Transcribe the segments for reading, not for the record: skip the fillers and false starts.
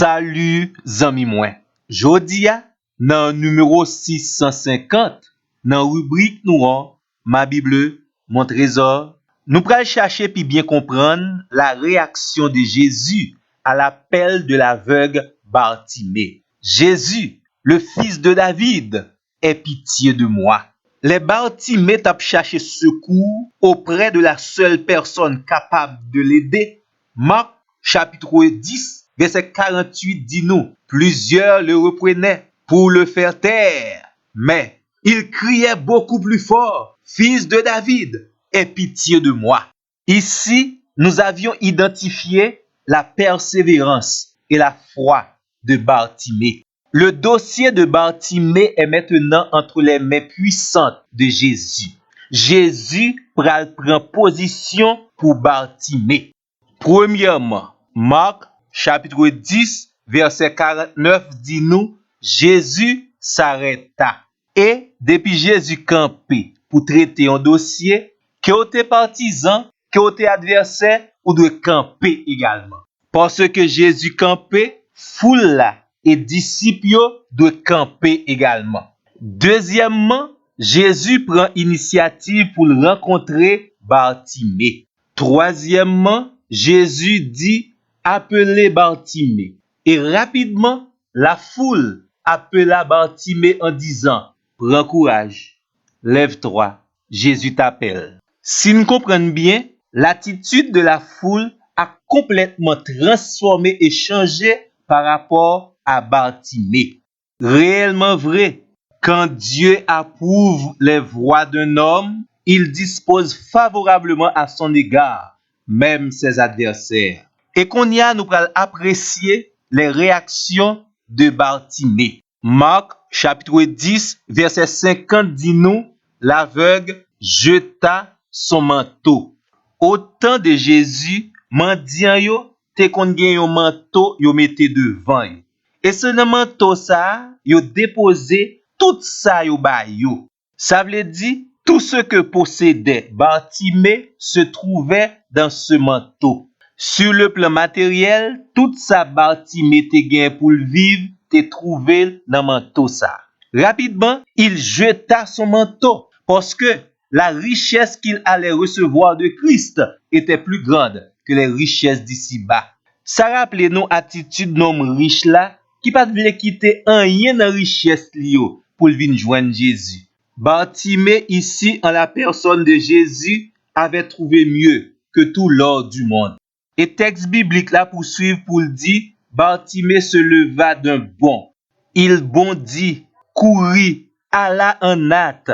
Salut zami mwen. Jodi a nan numéro 650 nan rubrique nou an Ma Bible, mon trésor, nous pral chercher puis bien comprendre la réaction de Jésus à l'appel de l'aveugle Bartimée. Jésus, le fils de David, aie pitié de moi. Les Bartimée t'a cherché secours auprès de la seule personne capable de l'aider. Marc chapitre 10 verset 48 dit nous, plusieurs le reprenaient pour le faire taire, mais il criait beaucoup plus fort, fils de David, aie pitié de moi. Ici, nous avions identifié la persévérance et la foi de Bartimée. Le dossier de Bartimée est maintenant entre les mains puissantes de Jésus. Jésus prend position pour Bartimée. Premièrement, Marc chapitre 10 verset 49 dit nous, Jésus s'arrêta. Et depuis Jésus campé pour traiter un dossier, que vous êtes partisan, que vous êtes adversaire, ou doit camper également. Parce que Jésus campé, foule là et disciples doivent camper également. Deuxièmement, Jésus prend initiative pour rencontrer Bartimée. Troisièmement, Jésus dit appelez Bartimée. Et rapidement, la foule appela Bartimée en disant prends courage, lève-toi, Jésus t'appelle. Si nous comprenons bien, l'attitude de la foule a complètement transformé et changé par rapport à Bartimée. Réellement vrai, quand Dieu approuve les voies d'un homme, il dispose favorablement à son égard, même ses adversaires. Et qu'on y a, nous allons apprécier les réactions de Bartimée. Marc chapitre 10 verset 50 dit nous, l'aveugle jeta son manteau. Au temps de Jésus, mendiant yo te kon gen yon manteau yo mette devant yo. Et ce manteau ça, yo déposé tout ça yo ba yo. Ça veut dire tout ce que possédait Bartimée se trouvait dans ce manteau. Sur le plan matériel, tout ça Bartimée te gen pour le vivre te trouvé dans manteau ça. Rapidement, il jeta son manteau parce que la richesse qu'il allait recevoir de Christ était plus grande que les richesses d'ici-bas. Ça rappelait nous attitude d'homme riche là qui pas voulait quitter rien dans richesse lio pour venir joindre Jésus. Bartimée ici en la personne de Jésus avait trouvé mieux que tout l'or du monde. Et texte biblique là poursuivre pour le dire Bartimée se leva d'un bond. Il bondit, courit, alla en hâte.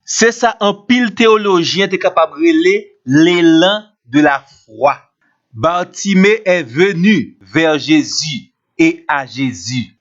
C'est ça un pile théologien est capable de relayer l'élan de la foi. Bartimée est venu vers Jésus et à Jésus.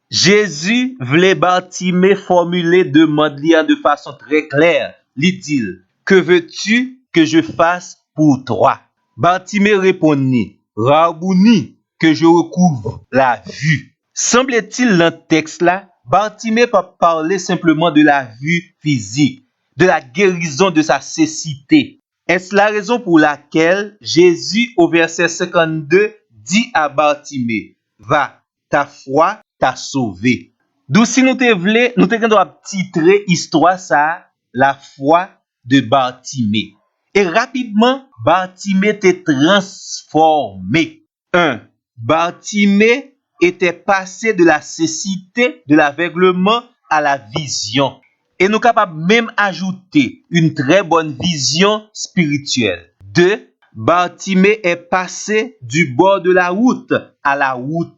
Jésus voulait Bartimée formuler demande de façon très claire. Il dit, que veux-tu que je fasse pour toi? Bartimée répondit, Rabouni, que je recouvre la vue. Semble-t-il dans le texte là, Bartimée pas parler simplement de la vue physique, de la guérison de sa cécité. Est-ce la raison pour laquelle Jésus, au verset 52, dit à Bartimée, va, ta foi t'a sauvé. D'où si nous te voulons, nous te doit titrer histoire ça, la foi de Bartimée. Et rapidement, Bartimée était transformé. 1. Bartimée était passé de la cécité, de l'aveuglement à la vision. Et nous sommes capables même ajouter une très bonne vision spirituelle. 2. Bartimée est passé du bord de la route à la route.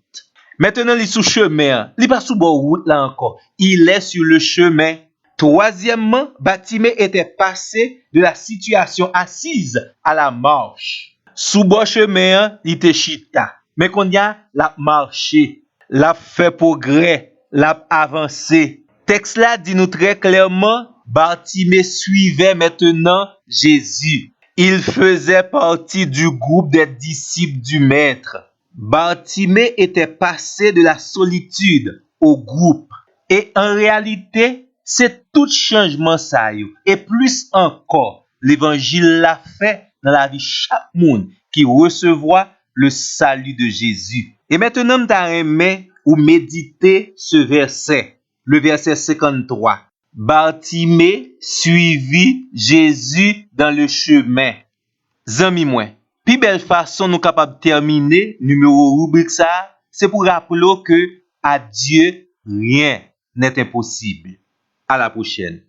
Maintenant, il est sous chemin. Il n'est pas sous bord route là encore. Il est sur le chemin. Troisièmement, Bartimée était passé de la situation assise à la marche. Sous bord chemin, il était chita. Mais qu'on y a, l'a marché, l'a fait progrès, l'a avancé. Texte là dit nous très clairement, Bartimée suivait maintenant Jésus. Il faisait partie du groupe des disciples du Maître. Bartimée était passé de la solitude au groupe. Et en réalité, c'est tout changement ça yo. Et plus encore, l'évangile l'a fait dans la vie chaque monde qui recevra le salut de Jésus. Et maintenant, m'ta aimé ou méditer ce verset, le verset 53. Bartimée suivit Jésus dans le chemin. Zami mwen, pi belle façon nous capable terminer numéro rubrique ça, c'est pour rappeler que à Dieu rien n'est impossible. À la prochaine.